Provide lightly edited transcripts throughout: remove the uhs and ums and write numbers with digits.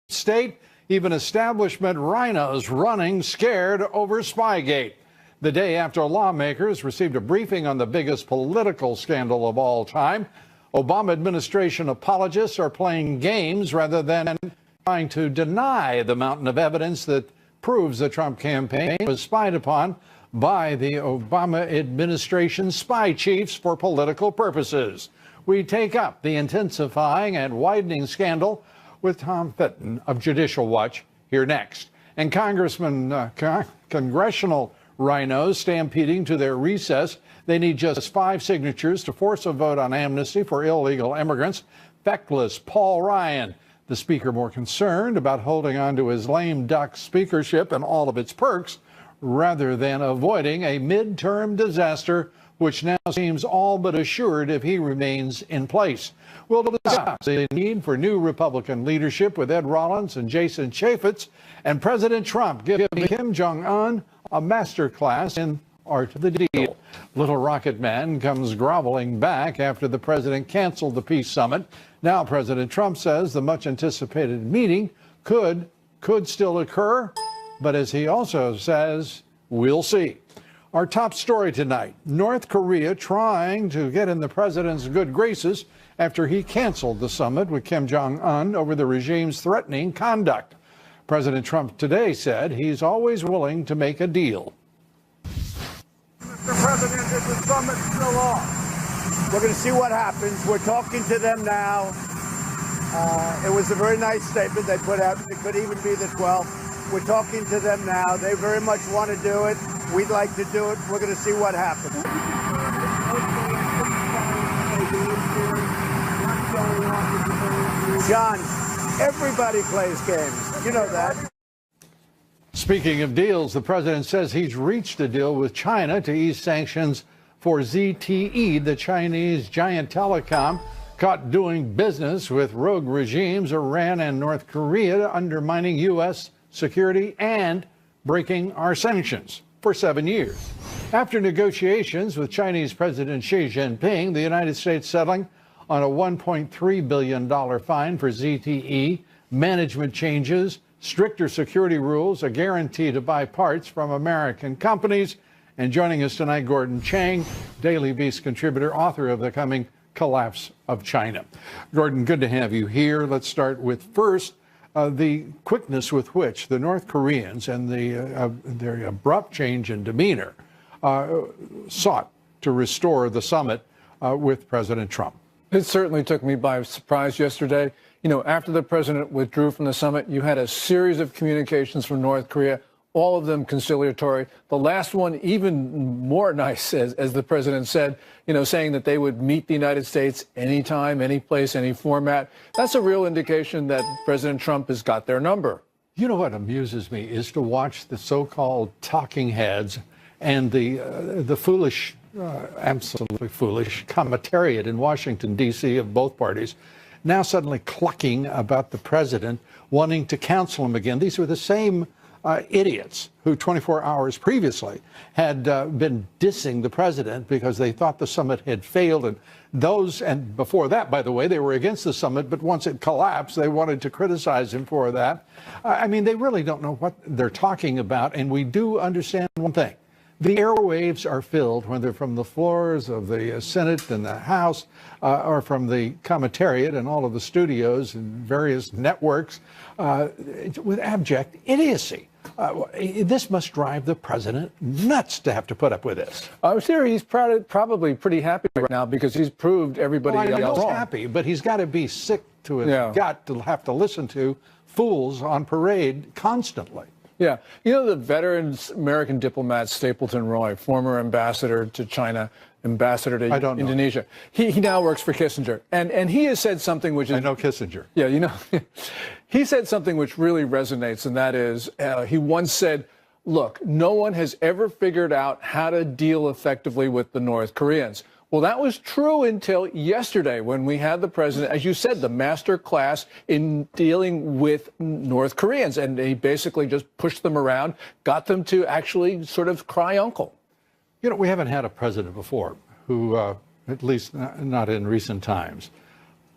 state, even establishment rhinos running scared over Spygate. The day after lawmakers received a briefing on the biggest political scandal of all time, Obama administration apologists are playing games rather than trying to deny the mountain of evidence that proves the Trump campaign was spied upon by the Obama administration spy chiefs for political purposes. We take up the intensifying and widening scandal with Tom Fitton of Judicial Watch here next. And congressional rhinos stampeding to their recess. They need just 5 signatures to force a vote on amnesty for illegal immigrants. Feckless Paul Ryan, the speaker more concerned about holding on to his lame duck speakership and all of its perks rather than avoiding a midterm disaster, which now seems all but assured if he remains in place. We'll discuss the need for new Republican leadership with Ed Rollins and Jason Chaffetz, and President Trump giving Kim Jong-un a master class in art of the deal. Little Rocket Man comes groveling back after the president canceled the peace summit. Now President Trump says the much anticipated meeting could still occur, but as he also says, we'll see. Our top story tonight, North Korea trying to get in the president's good graces after he canceled the summit with Kim Jong-un over the regime's threatening conduct. President Trump today said he's always willing to make a deal. Mr. President, is the summit still on? We're going to see what happens. We're talking to them now. It was a very nice statement they put out. It could even be the 12th. We're talking to them now. They very much want to do it. We'd like to do it. We're going to see what happens. John, everybody plays games. You know that. Speaking of deals, the president says he's reached a deal with China to ease sanctions for ZTE, the Chinese giant telecom caught doing business with rogue regimes, Iran and North Korea, undermining U.S. security and breaking our sanctions for 7 years. After negotiations with Chinese President Xi Jinping, the United States settling on a $1.3 billion fine for ZTE, management changes, stricter security rules, a guarantee to buy parts from American companies. And joining us tonight, Gordon Chang, Daily Beast contributor, author of The Coming Collapse of China. Gordon, good to have you here. Let's start with first the quickness with which the North Koreans and their abrupt change in demeanor sought to restore the summit with President Trump. It certainly took me by surprise yesterday. You know, after the president withdrew from the summit, you had a series of communications from North Korea, all of them conciliatory. The last one even more nice, as the president said, you know, saying that they would meet the United States anytime, any place, any format. That's a real indication that President Trump has got their number. You know what amuses me is to watch the so-called talking heads and the foolish, absolutely foolish commentariat in Washington, D.C. of both parties now suddenly clucking about the president wanting to counsel him again. These were the same idiots who 24 hours previously had been dissing the president because they thought the summit had failed. And before that, by the way, they were against the summit, but once it collapsed, they wanted to criticize him for that. I mean, they really don't know what they're talking about. And we do understand one thing. The airwaves are filled, whether from the floors of the Senate and the House or from the commentariat and all of the studios and various networks with abject idiocy. This must drive the president nuts to have to put up with this. I'm sure he's probably pretty happy right now because he's proved everybody else wrong. He's happy, but he's got to be sick to his gut to have to listen to fools on parade constantly. Yeah. You know, the veteran American diplomat Stapleton Roy, former ambassador to China, ambassador to Indonesia. He now works for Kissinger. And he has said something which is... I know Kissinger. Yeah, you know. He said something which really resonates, and that is, he once said, look, no one has ever figured out how to deal effectively with the North Koreans. Well, that was true until yesterday when we had the president, as you said, the master class in dealing with North Koreans. And he basically just pushed them around, got them to actually sort of cry uncle. You know, we haven't had a president before who, at least not in recent times,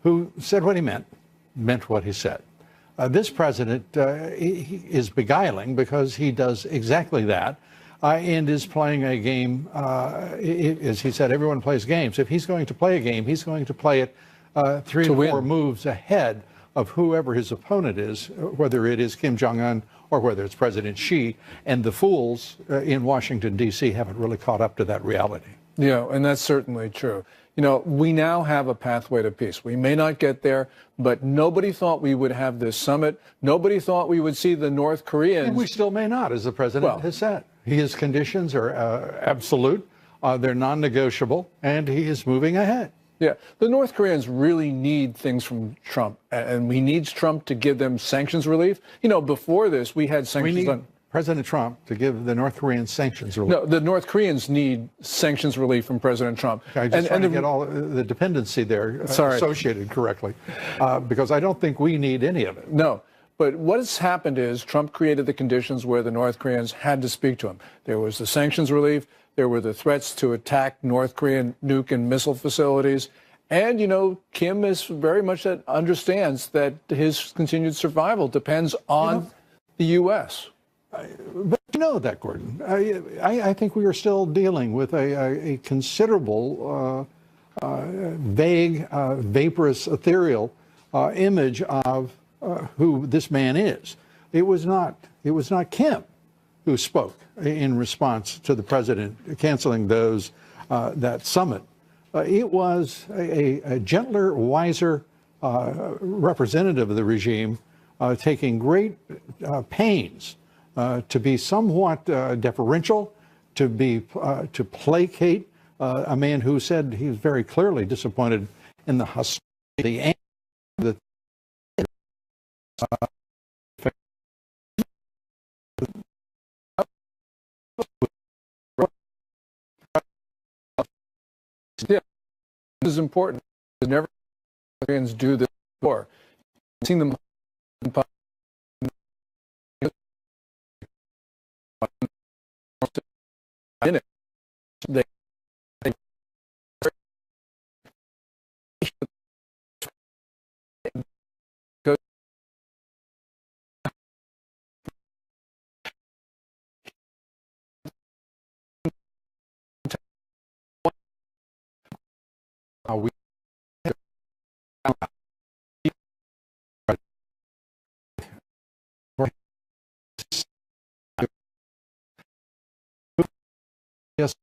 who said what he meant what he said. This president he is beguiling because he does exactly that and is playing a game. As he said, everyone plays games. If he's going to play a game, he's going to play it 3 to 4 moves ahead of whoever his opponent is, whether it is Kim Jong-un or whether it's President Xi. And the fools in Washington, D.C. haven't really caught up to that reality. Yeah, and that's certainly true. You know, we now have a pathway to peace. We may not get there, but nobody thought we would have this summit. Nobody thought we would see the North Koreans. And we still may not, as the president has said. His conditions are absolute, they're non-negotiable, and he is moving ahead. Yeah, the North Koreans really need things from Trump, and we need Trump to give them sanctions relief. You know, before this, we had sanctions on President Trump to give the North Koreans sanctions relief. No, the North Koreans need sanctions relief from President Trump. I just trying to get all the dependency there associated correctly, because I don't think we need any of it. No, but what has happened is Trump created the conditions where the North Koreans had to speak to him. There was the sanctions relief. There were the threats to attack North Korean nuke and missile facilities. And, you know, Kim is very much that understands that his continued survival depends on the U.S. But you know that, Gordon. I think we are still dealing with a considerable, vague, vaporous, ethereal image of who this man is. It was not Kim who spoke in response to the president canceling that summit. It was a gentler, wiser representative of the regime taking great pains to be somewhat deferential, to placate a man who said he was very clearly disappointed in the hostility and the yeah, this is important. Never do this before. I've seen them in it. They we yes.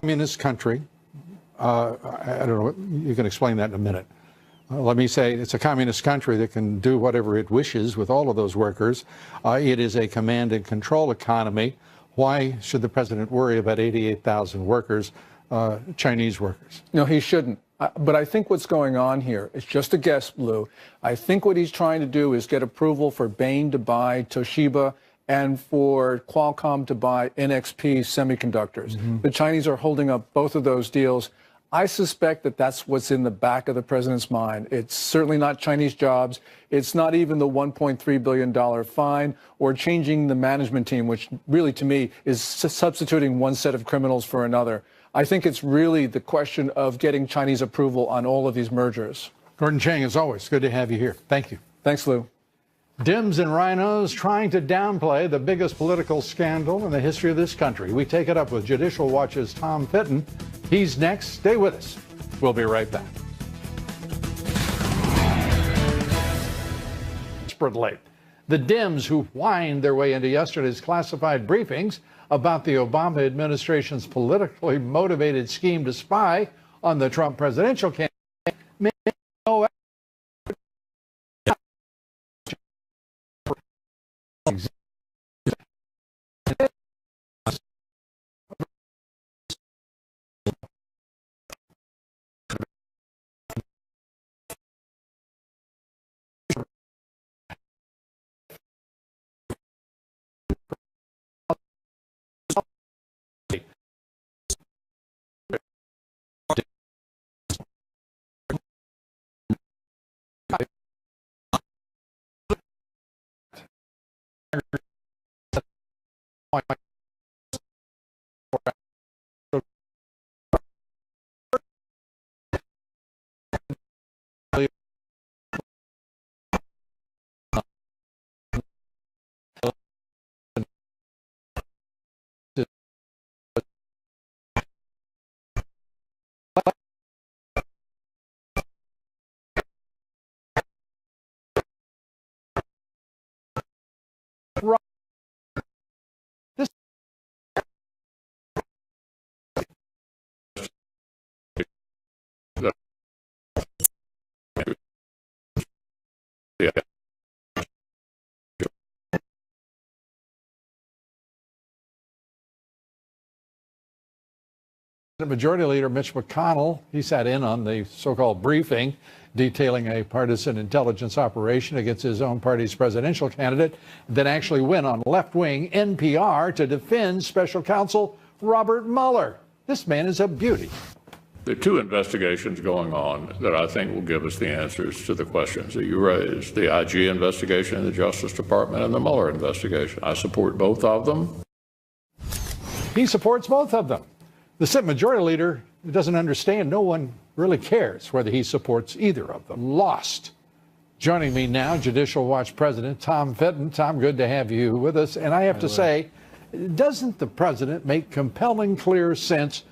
Communist country. I don't know. You can explain that in a minute. Let me say it's a communist country that can do whatever it wishes with all of those workers. It is a command and control economy. Why should the president worry about 88,000 workers, Chinese workers? No, he shouldn't. But I think what's going on here is just a guess, Lou. I think what he's trying to do is get approval for Bain to buy Toshiba and for Qualcomm to buy NXP semiconductors. The Chinese are holding up both of those deals. I suspect that that's what's in the back of the president's mind. It's certainly not Chinese jobs. It's not even the $1.3 billion fine or changing the management team, which really, to me, is substituting one set of criminals for another. I think it's really the question of getting Chinese approval on all of these mergers. Gordon Chang, as always, good to have you here. Thank you. Thanks, Lou. Dems and rhinos trying to downplay the biggest political scandal in the history of this country. We take it up with Judicial Watch's Tom Fitton. He's next. Stay with us. We'll be right back. Desperately, the Dems who whined their way into yesterday's classified briefings about the Obama administration's politically motivated scheme to spy on the Trump presidential campaign may know This Majority Leader Mitch McConnell, he sat in on the so-called briefing detailing a partisan intelligence operation against his own party's presidential candidate, then actually went on left-wing NPR to defend special counsel Robert Mueller. This man is a beauty. There are two investigations going on that I think will give us the answers to the questions that you raised. The IG investigation in the Justice Department and the Mueller investigation. I support both of them. He supports both of them. The Senate Majority Leader doesn't understand. No one really cares whether he supports either of them. Lost. Joining me now, Judicial Watch President Tom Fitton. Tom, good to have you with us. And I have to say, doesn't the president make compelling, clear sense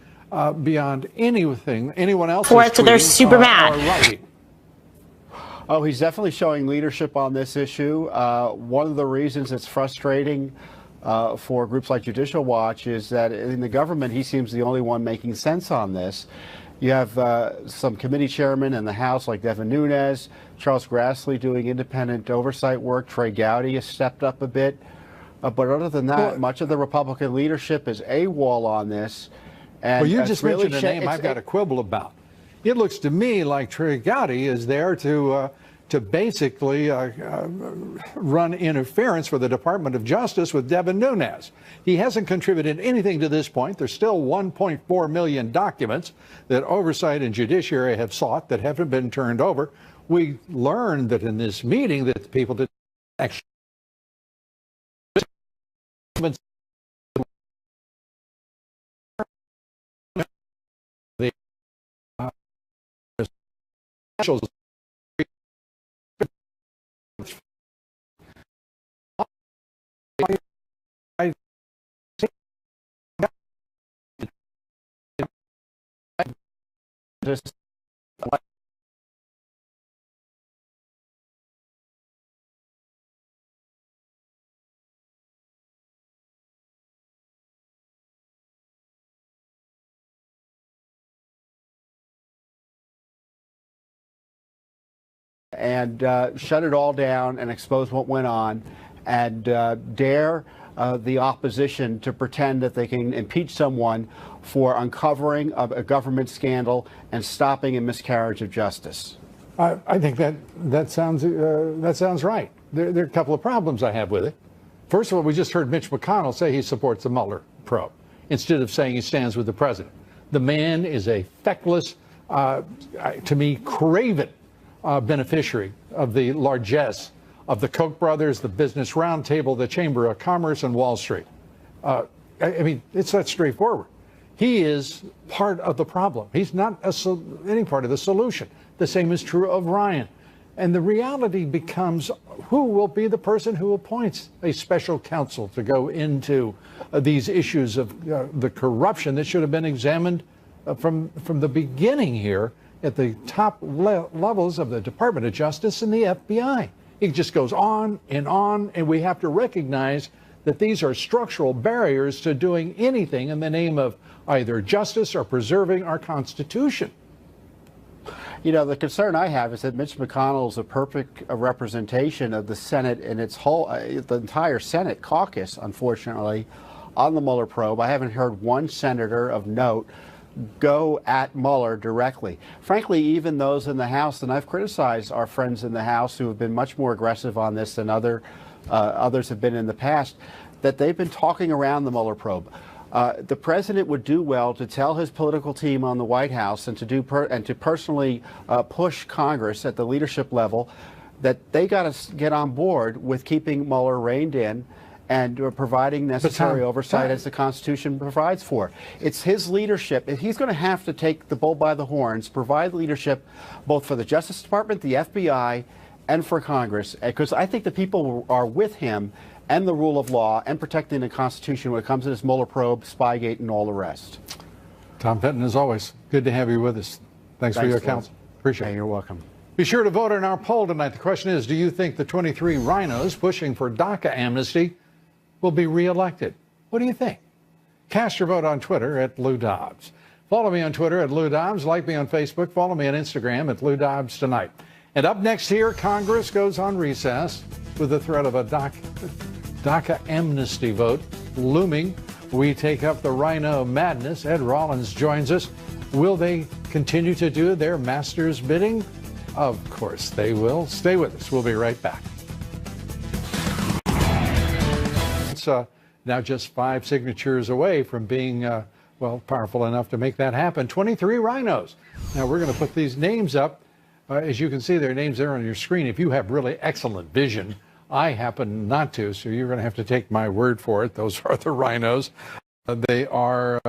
beyond anything anyone else for it, so they're super mad? Oh, he's definitely showing leadership on this issue. One of the reasons it's frustrating for groups like Judicial Watch is that in the government, he seems the only one making sense on this. You have some committee chairmen in the House like Devin Nunes, Charles Grassley doing independent oversight work. Trey Gowdy has stepped up a bit. But other than that, much of the Republican leadership is AWOL on this. And well, you just mentioned a name I've got a quibble about. It looks to me like Trey Gowdy is there to basically run interference for the Department of Justice with Devin Nunes. He hasn't contributed anything to this point. There's still 1.4 million documents that Oversight and Judiciary have sought that haven't been turned over. We learned that in this meeting that people did actually the and shut it all down and expose what went on and dare the opposition to pretend that they can impeach someone for uncovering a government scandal and stopping a miscarriage of justice. I think that sounds right. There are a couple of problems I have with it. First of all, we just heard Mitch McConnell say he supports the Mueller probe instead of saying he stands with the president. The man is a feckless, to me, craven beneficiary of the largesse of the Koch brothers, the Business Roundtable, the Chamber of Commerce, and Wall Street. I mean, it's that straightforward. He is part of the problem. He's not any part of the solution. The same is true of Ryan. And the reality becomes who will be the person who appoints a special counsel to go into these issues of the corruption that should have been examined from the beginning here at the top levels of the Department of Justice and the FBI. It just goes on, and we have to recognize that these are structural barriers to doing anything in the name of either justice or preserving our Constitution. You know, the concern I have is that Mitch McConnell is a perfect representation of the Senate and its whole, the entire Senate caucus, unfortunately, on the Mueller probe. I haven't heard one senator of note go at Mueller directly. Frankly, even those in the House, and I've criticized our friends in the House who have been much more aggressive on this than others have been in the past, that they've been talking around the Mueller probe. The president would do well to tell his political team on the White House and to personally push Congress at the leadership level that they got to get on board with keeping Mueller reined in and providing necessary oversight as the Constitution provides for. It's his leadership. He's going to have to take the bull by the horns, provide leadership both for the Justice Department, the FBI, and for Congress, because I think the people are with him and the rule of law and protecting the Constitution when it comes to this Mueller probe, Spygate, and all the rest. Tom Fenton, as always, good to have you with us. Thanks for your counsel. Appreciate it. You're welcome. Be sure to vote in our poll tonight. The question is, do you think the 23 rhinos pushing for DACA amnesty will be reelected? What do you think? Cast your vote on Twitter at Lou Dobbs. Follow me on Twitter at Lou Dobbs. Like me on Facebook. Follow me on Instagram at Lou Dobbs Tonight. And up next here, Congress goes on recess with the threat of a DACA amnesty vote looming. We take up the rhino madness. Ed Rollins joins us. Will they continue to do their master's bidding? Of course they will. Stay with us. We'll be right back. It's now just 5 signatures away from being, well, powerful enough to make that happen. 23 rhinos. Now, we're going to put these names up. As you can see, their names there on your screen. If you have really excellent vision, I happen not to, so you're going to have to take my word for it. Those are the rhinos. They are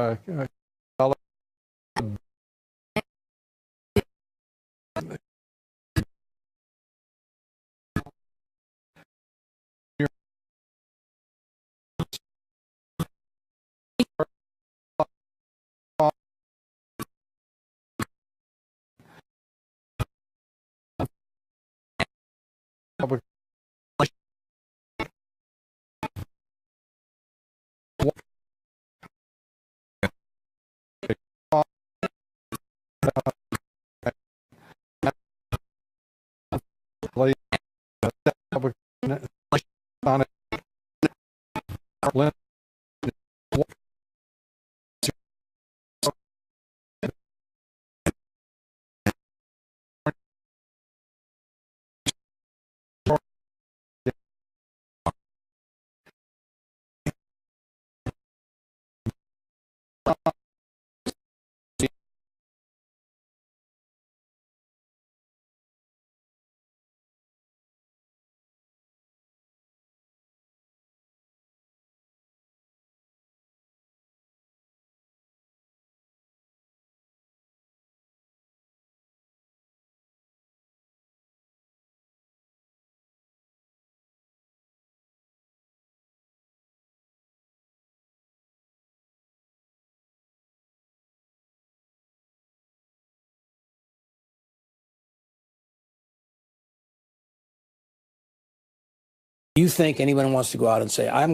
You think anyone wants to go out and say, I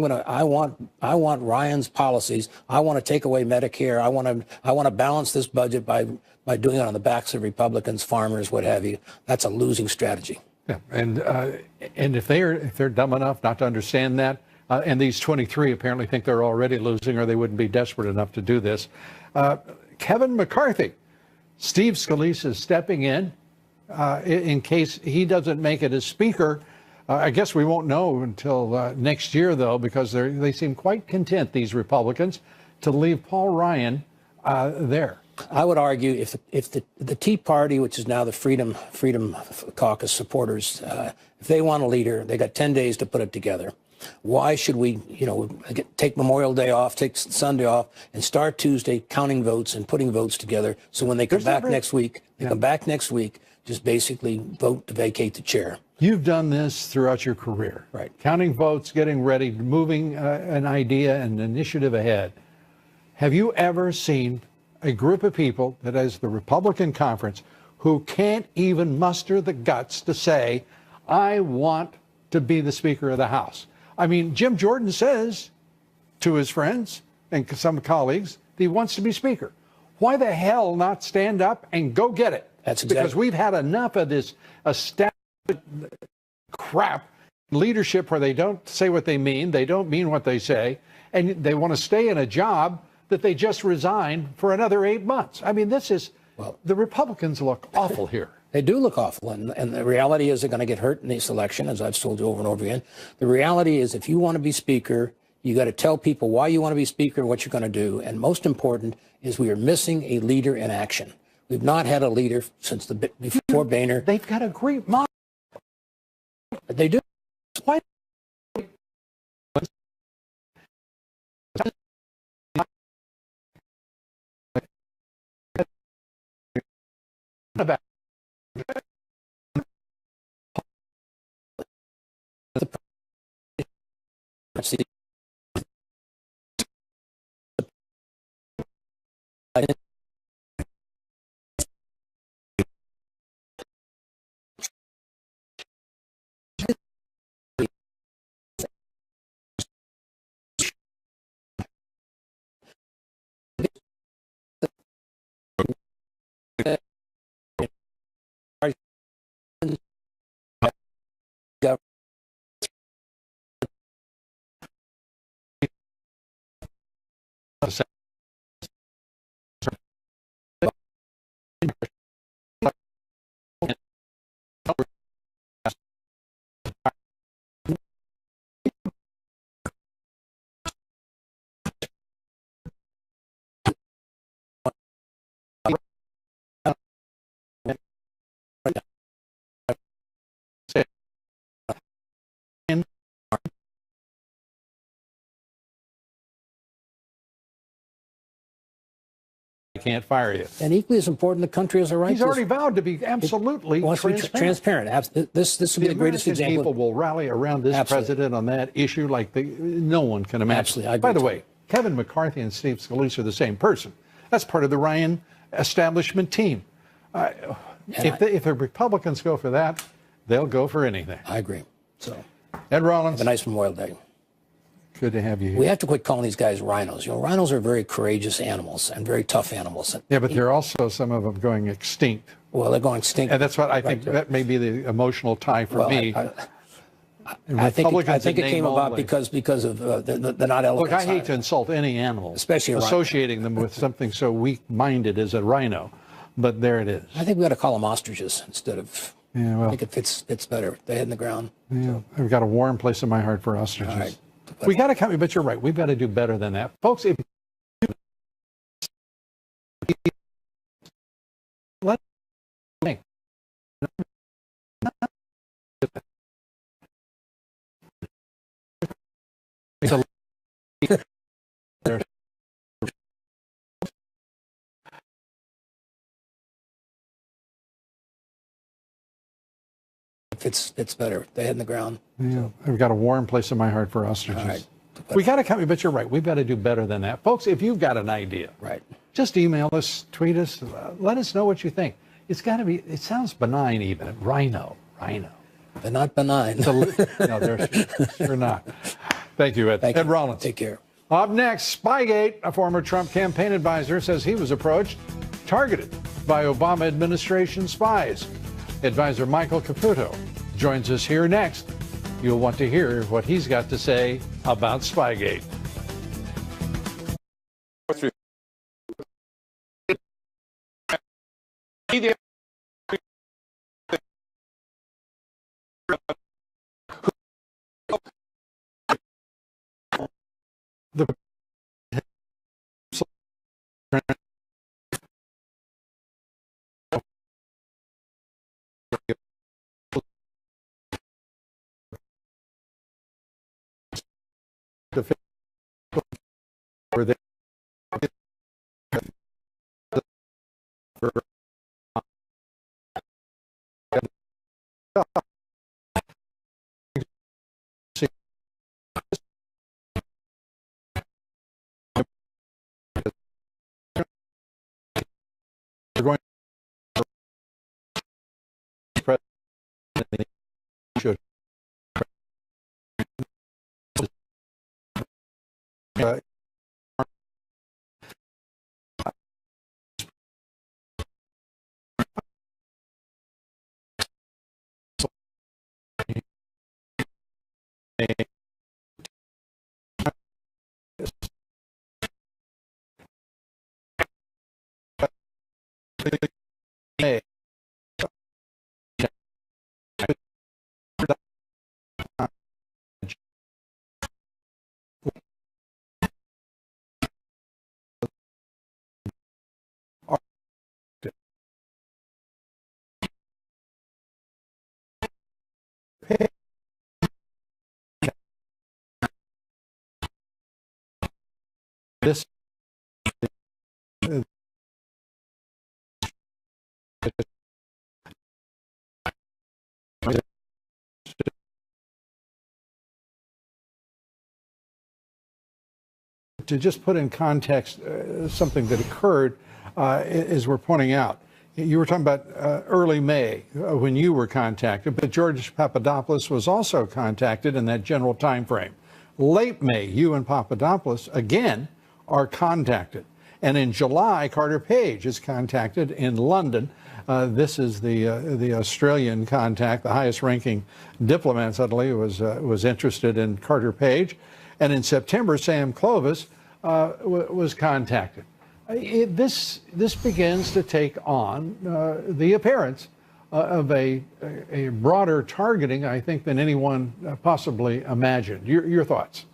want Ryan's policies. I want to take away Medicare. I want to balance this budget by doing it on the backs of Republicans, farmers, what have you. That's a losing strategy. Yeah, and if they're dumb enough not to understand that, and these 23 apparently think they're already losing, or they wouldn't be desperate enough to do this. Kevin McCarthy, Steve Scalise is stepping in case he doesn't make it as Speaker. I guess we won't know until next year, though, because they seem quite content, these Republicans, to leave Paul Ryan there. I would argue if the Tea Party, which is now the Freedom Caucus supporters, if they want a leader, they got 10 days to put it together. Why should we, take Memorial Day off, take Sunday off, and start Tuesday counting votes and putting votes together? So when they come back next week, just basically vote to vacate the chair. You've done this throughout your career, right? Counting votes, getting ready, moving an idea and initiative ahead. Have you ever seen a group of people that is the Republican conference who can't even muster the guts to say, I want to be the Speaker of the House? I mean, Jim Jordan says to his friends and some colleagues that he wants to be Speaker. Why the hell not stand up and go get it? That's exactly. Because we've had enough of this established crap leadership where they don't say what they mean, they don't mean what they say, and they want to stay in a job that they just resigned for another 8 months. I mean, this is, the Republicans look awful here. They do look awful, and the reality is they're going to get hurt in this election, as I've told you over and over again. The reality is if you want to be Speaker, you got to tell people why you want to be Speaker, what you're going to do, and most important is we are missing a leader in action. We've not had a leader since before Boehner. They've got a great model. They do. Why about I can't fire you. And equally as important, the country has a right. He's already vowed to be absolutely transparent. This will be the greatest example. People will rally around this president on that issue like no one can imagine. Absolutely, I agree. By the way, Kevin McCarthy and Steve Scalise are the same person. That's part of the Ryan establishment team. If the Republicans go for that, they'll go for anything. I agree. So, Ed Rollins, have a nice Memorial Day. good to have you here. We have to quit calling these guys rhinos. You know, rhinos are very courageous animals and very tough animals. Yeah, but there are also some of them going extinct. Well, they're going extinct. And that's what I think that may be the emotional tie for me. I think it came about because of they're not elephants. Look, I hate to insult any animal, especially associating them with something so weak-minded as a rhino, but there it is. I think we ought to call them ostriches instead of. Yeah, well, I think it fits better. They head in the ground. Yeah, so. I've got a warm place in my heart for ostriches. All right. We got to come, but you're right. We've got to do better than that, folks. If let me It's better. They head in the ground. Yeah, so. I've got a warm place in my heart for ostriches. All right. We got to come, but you're right. We've got to do better than that, folks. If you've got an idea, right, just email us, tweet us, let us know what you think. It's got to be. It sounds benign, even rhino. They're not benign. No, they're sure not. Thank you, Ed. Thank Ed you. Rollins. Take care. Up next, Spygate. A former Trump campaign advisor says he was approached, targeted by Obama administration spies. Advisor Michael Caputo joins us here next. You'll want to hear what he's got to say about Spygate. We're going should this to just put in context something that occurred, as we're pointing out. You were talking about early May when you were contacted, but George Papadopoulos was also contacted in that general time frame. Late May, you and Papadopoulos again are contacted. And in July, Carter Page is contacted in London. This is the Australian contact, the highest-ranking diplomat suddenly was interested in Carter Page. And in September, Sam Clovis was contacted. This begins to take on the appearance of a broader targeting, I think, than anyone possibly imagined. Your thoughts?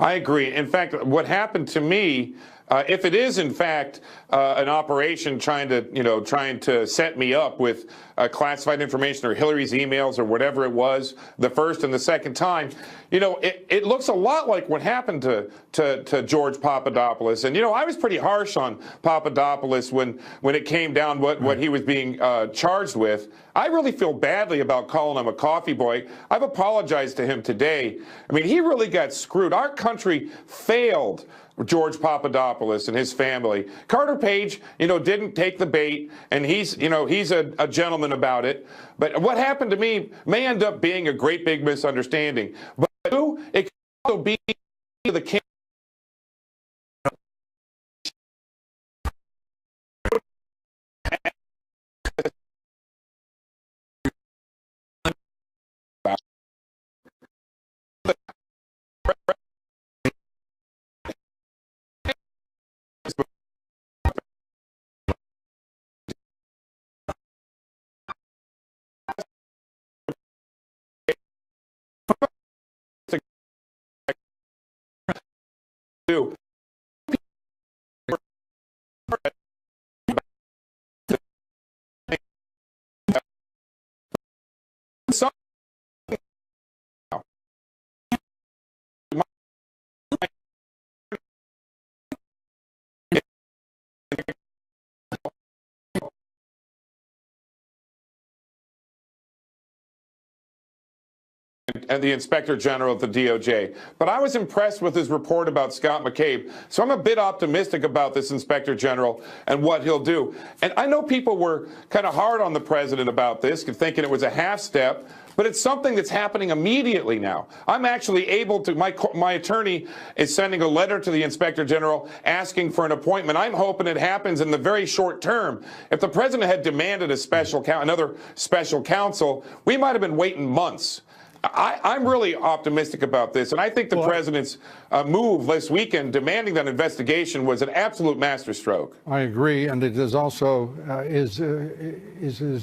I agree. In fact, what happened to me, if it is in fact an operation trying to set me up with classified information or Hillary's emails or whatever it was, the first and the second time, it looks a lot like what happened to George Papadopoulos. And I was pretty harsh on Papadopoulos when it came down what he was being charged with. I really feel badly about calling him a coffee boy. I've apologized to him today. I mean, he really got screwed. Our country failed George Papadopoulos and his family. Carter Page, didn't take the bait, and he's a gentleman about it. But what happened to me may end up being a great big misunderstanding. But it could also be the king. And the Inspector General of the DOJ. But I was impressed with his report about Scott McCabe. So I'm a bit optimistic about this Inspector General and what he'll do. And I know people were kind of hard on the president about this, thinking it was a half step. But it's something that's happening immediately now. I'm actually able to, my attorney is sending a letter to the Inspector General asking for an appointment. I'm hoping it happens in the very short term. If the president had demanded another special counsel, we might have been waiting months. I'm really optimistic about this, and I think the president's move this weekend demanding that investigation was an absolute masterstroke. I agree, and it is also is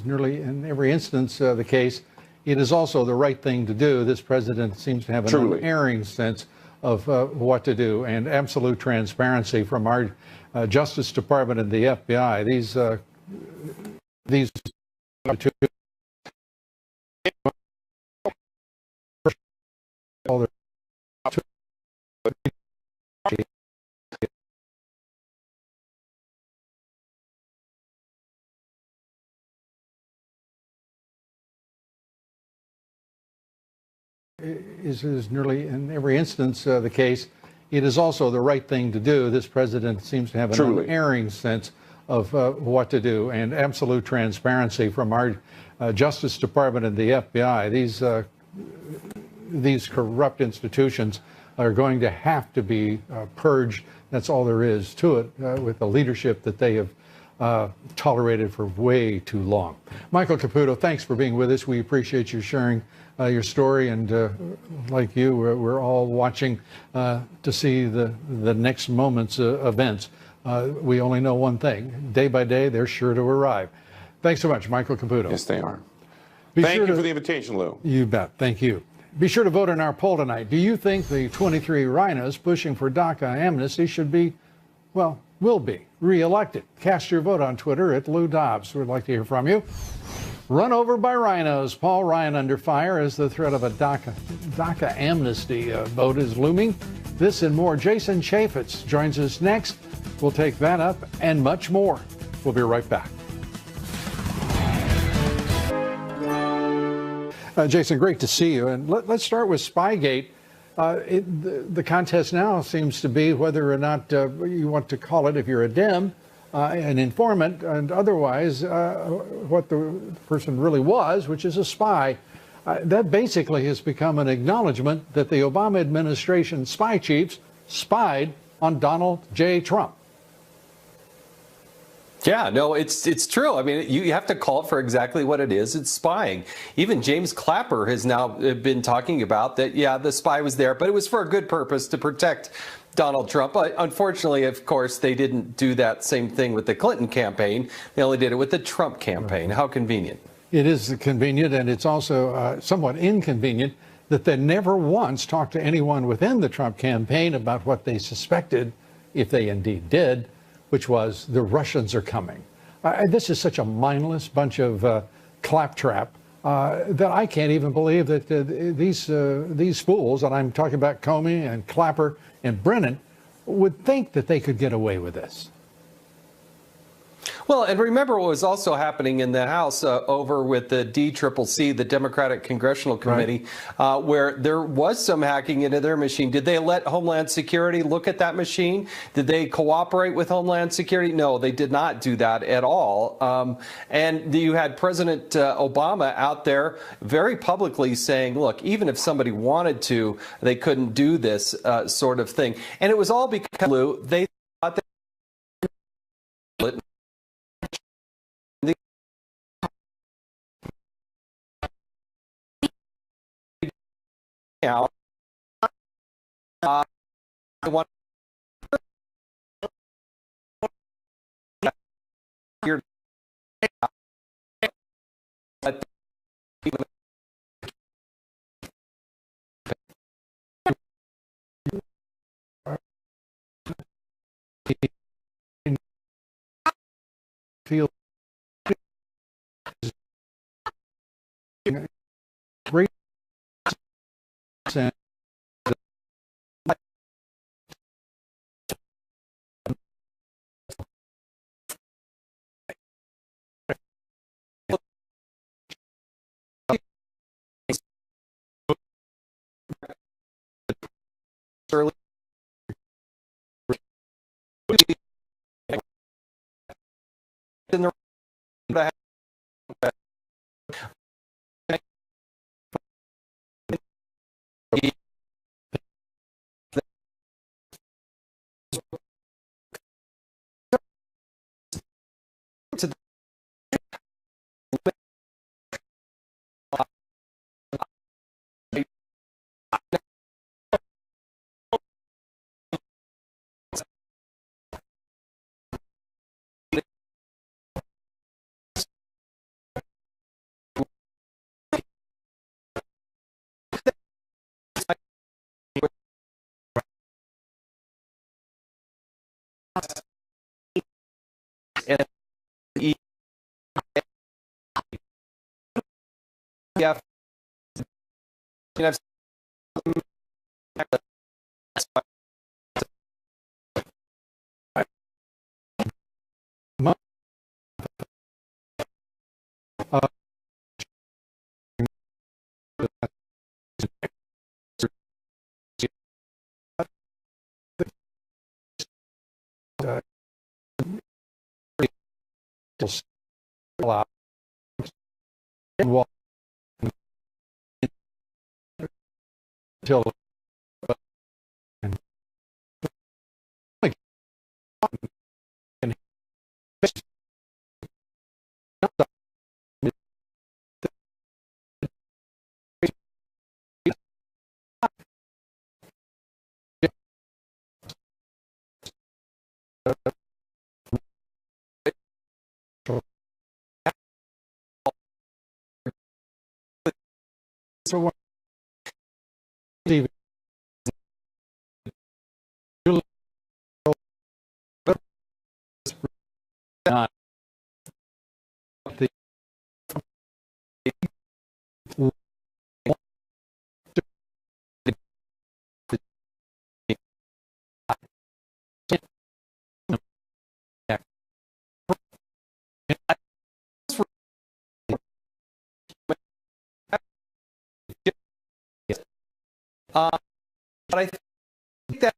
nearly in every instance the case. It is also the right thing to do. This president seems to have an unerring sense of what to do, and absolute transparency from our Justice Department and the FBI. These is nearly in every instance the case. It is also the right thing to do. This president seems to have an unerring sense of what to do, and absolute transparency from our Justice Department and the FBI. These corrupt institutions are going to have to be purged. That's all there is to it, with the leadership that they have tolerated for way too long. Michael Caputo, thanks for being with us. We appreciate you sharing your story, and like you, we're all watching to see the next moment's events. We only know one thing: day by day, they're sure to arrive. Thanks so much, Michael Caputo. Yes, they are. Thank you for the invitation, Lou. You bet. Thank you. Be sure to vote in our poll tonight. Do you think the 23 rhinos pushing for DACA amnesty should be, well, will be reelected? Cast your vote on Twitter at Lou Dobbs. We'd like to hear from you. Run over by rhinos. Paul Ryan under fire as the threat of a DACA amnesty vote is looming. This and more. Jason Chaffetz joins us next. We'll take that up and much more. We'll be right back. Jason, great to see you. And let's start with Spygate. The contest now seems to be whether or not you want to call it, if you're a Dem, an informant, and otherwise what the person really was, which is a spy. That basically has become an acknowledgement that the Obama administration spy chiefs spied on Donald J. Trump. Yeah, no, it's true. I mean, you have to call it for exactly what it is. It's spying. Even James Clapper has now been talking about that, yeah, the spy was there, but it was for a good purpose, to protect Donald Trump. But unfortunately, of course, they didn't do that same thing with the Clinton campaign. They only did it with the Trump campaign. How convenient. It is convenient, and it's also somewhat inconvenient that they never once talked to anyone within the Trump campaign about what they suspected, if they indeed did, which was the Russians are coming. This is such a mindless bunch of claptrap that I can't even believe that these fools, and I'm talking about Comey and Clapper and Brennan, would think that they could get away with this. Well, and remember what was also happening in the House over with the DCCC, the Democratic Congressional Committee, right, where there was some hacking into their machine. Did they let Homeland Security look at that machine? Did they cooperate with Homeland Security? No, they did not do that at all. And you had President Obama out there very publicly saying, look, even if somebody wanted to, they couldn't do this sort of thing. And it was all because, Lou, they thought that out. I want here feel great sense. Early. In the yeah. So But I think that